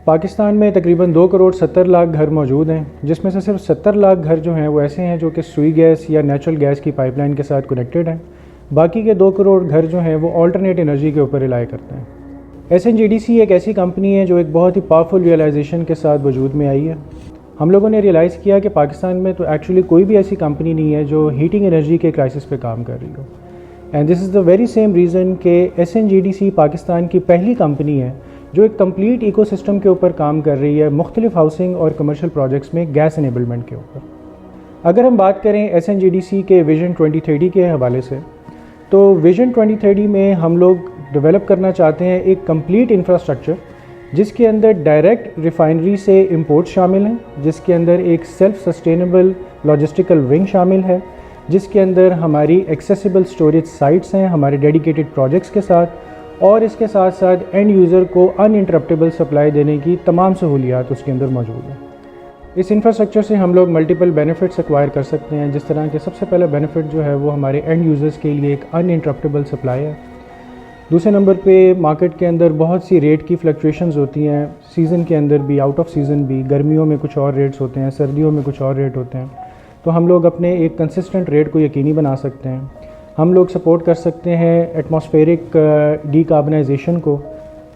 پاکستان میں تقریباً 2 کروڑ 70 لاکھ گھر موجود ہیں، جس میں سے صرف 70 لاکھ گھر جو ہیں وہ ایسے ہیں جو کہ سوئی گیس یا نیچرل گیس کی پائپ لائن کے ساتھ کنیکٹڈ ہیں۔ باقی کے 2 کروڑ گھر جو ہیں وہ آلٹرنیٹ انرجی کے اوپر ریلائی کرتے ہیں۔ SNGDC ایک ایسی کمپنی ہے جو ایک بہت ہی پاورفل ریئلائزیشن کے ساتھ وجود میں آئی ہے۔ ہم لوگوں نے ریئلائز کیا کہ پاکستان میں تو ایکچولی کوئی بھی ایسی کمپنی نہیں ہے جو ہیٹنگ انرجی کے کرائسس پہ کام کر رہی ہو، and this is the very same reason کہ SNGDC پاکستان کی پہلی کمپنی ہے جو ایک کمپلیٹ ایکو سسٹم کے اوپر کام کر رہی ہے، مختلف ہاؤسنگ اور کمرشل پروجیکٹس میں گیس انیبلمنٹ کے اوپر۔ اگر ہم بات کریں SNGDC کے ویژن 2030 کے حوالے سے، تو ویژن 2030 میں ہم لوگ ڈیولپ کرنا چاہتے ہیں ایک کمپلیٹ انفراسٹرکچر جس کے اندر ڈائریکٹ ریفائنری سے امپورٹ شامل ہیں، جس کے اندر ایک سیلف سسٹینیبل لاجسٹیکل ونگ شامل ہے، جس کے اندر ہماری ایکسیسیبل سٹوریج سائٹس ہیں ہمارے ڈیڈیکیٹڈ پروجیکٹس کے ساتھ، اور اس کے ساتھ ساتھ اینڈ یوزر کو ان انٹرپٹیبل سپلائی دینے کی تمام سہولیات اس کے اندر موجود ہیں۔ اس انفراسٹرکچر سے ہم لوگ ملٹیپل بینیفٹس ایکوائر کر سکتے ہیں، جس طرح کہ سب سے پہلا بینیفٹ جو ہے وہ ہمارے اینڈ یوزرز کے لیے ایک ان انٹرپٹیبل سپلائی ہے۔ دوسرے نمبر پہ مارکیٹ کے اندر بہت سی ریٹ کی فلکچویشنز ہوتی ہیں، سیزن کے اندر بھی، آؤٹ آف سیزن بھی، گرمیوں میں کچھ اور ریٹس ہوتے ہیں، سردیوں میں کچھ اور ریٹ ہوتے ہیں، تو ہم لوگ اپنے ایک کنسسٹنٹ ریٹ کو یقینی بنا سکتے ہیں۔ ہم لوگ سپورٹ کر سکتے ہیں ایٹماسفیرک ڈی کاربنائزیشن کو۔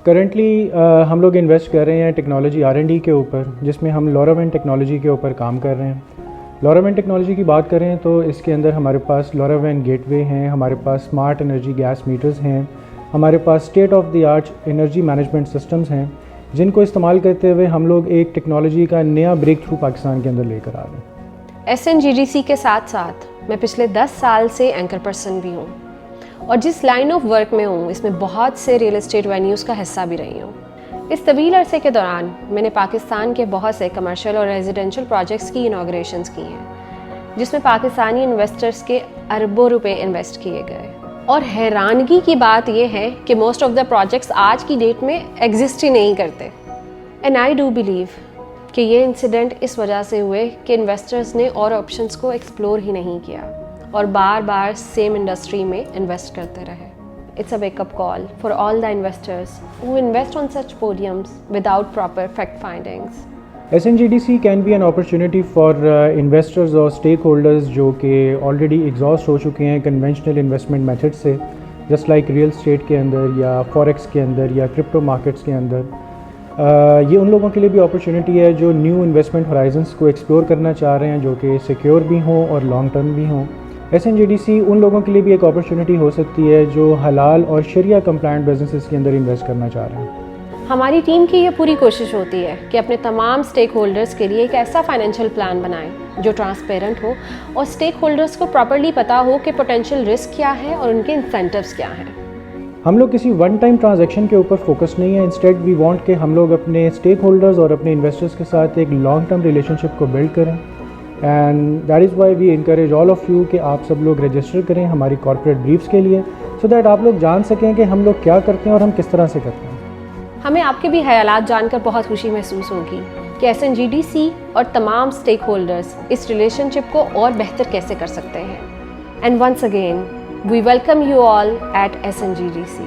کرنٹلی ہم لوگ انویسٹ کر رہے ہیں ٹیکنالوجی R&D کے اوپر، جس میں ہم LoRaWAN ٹیکنالوجی کے اوپر کام کر رہے ہیں۔ LoRaWAN ٹیکنالوجی کی بات کریں تو اس کے اندر ہمارے پاس LoRaWAN گیٹ وے ہیں، ہمارے پاس اسمارٹ انرجی گیس میٹرز ہیں، ہمارے پاس state of the art energy management systems ہیں، جن کو استعمال کرتے ہوئے ہم لوگ ایک ٹیکنالوجی کا نیا بریک تھرو پاکستان کے اندر لے کر آ رہے ہیں۔ SNGDC کے ساتھ ساتھ میں پچھلے 10 سال سے اینکر پرسن بھی ہوں، اور جس لائن آف ورک میں ہوں اس میں بہت سے ریئل اسٹیٹ وینیوز کا حصہ بھی رہی ہوں۔ اس طویل عرصے کے دوران میں نے پاکستان کے بہت سے کمرشل اور ریزیڈینشل پروجیکٹس کی انوگریشنز کی ہیں، جس میں پاکستانی انویسٹرز کے اربوں روپے انویسٹ کیے گئے، اور حیرانگی کی بات یہ ہے کہ موسٹ آف دا پروجیکٹس آج کی ڈیٹ میں ایگزسٹ ہی نہیں کرتے۔ اینڈ آئی ڈو بلیو کہ یہ انسیڈنٹ اس وجہ سے ہوئے کہ انویسٹرز نے اور آپشنز کو ایکسپلور ہی نہیں کیا اور بار بار سیم انڈسٹری میں انویسٹ کرتے رہے۔ It's a wake up call for all the investors who invest on such podiums without proper fact findings. SNGDC can be an opportunity for investors اور اسٹیک ہولڈرز جو کہ آلریڈی ایگزاسٹ ہو چکے ہیں conventional investment method سے، just like real estate کے اندر یا فوریکس کے اندر یا کرپٹو مارکیٹس کے اندر۔ یہ ان لوگوں کے لیے بھی اپرچونیٹی ہے جو نیو انویسٹمنٹ ہورائزنس کو ایکسپلور کرنا چاہ رہے ہیں، جو کہ سیکیور بھی ہوں اور لانگ ٹرم بھی ہوں۔ SNGDC ان لوگوں کے لیے بھی ایک اپرچونیٹی ہو سکتی ہے جو حلال اور شریعہ کمپلائنٹ بزنسز کے اندر انویسٹ کرنا چاہ رہے ہیں۔ ہماری ٹیم کی یہ پوری کوشش ہوتی ہے کہ اپنے تمام اسٹیک ہولڈرز کے لیے ایک ایسا فائنینشیل پلان بنائیں جو ٹرانسپیرنٹ ہو اور اسٹیک ہولڈرز کو پراپرلی پتہ ہو کہ پوٹینشیل رسک کیا ہے اور ان کے انسینٹیوز کیا ہیں۔ ہم لوگ کسی ون ٹائم ٹرانزیکشن کے اوپر فوکس نہیں ہے، انسٹیڈ وی وانٹ کہ ہم لوگ اپنے اسٹیک ہولڈرز اور اپنے انویسٹرز کے ساتھ ایک لانگ ٹرم ریلیشن شپ کو بلڈ کریں، and that is why we encourage all of you کہ آپ سب لوگ رجسٹر کریں ہماری کارپوریٹ بریفس کے لیے، سو دیٹ آپ لوگ جان سکیں کہ ہم لوگ کیا کرتے ہیں اور ہم کس طرح سے کرتے ہیں۔ ہمیں آپ کے بھی خیالات جان کر بہت خوشی محسوس ہوگی کہ SNGDC اور تمام اسٹیک ہولڈرز اس ریلیشن شپ کو اور بہتر کیسے کر سکتے ہیں۔ And once again we welcome you all at SNGDC۔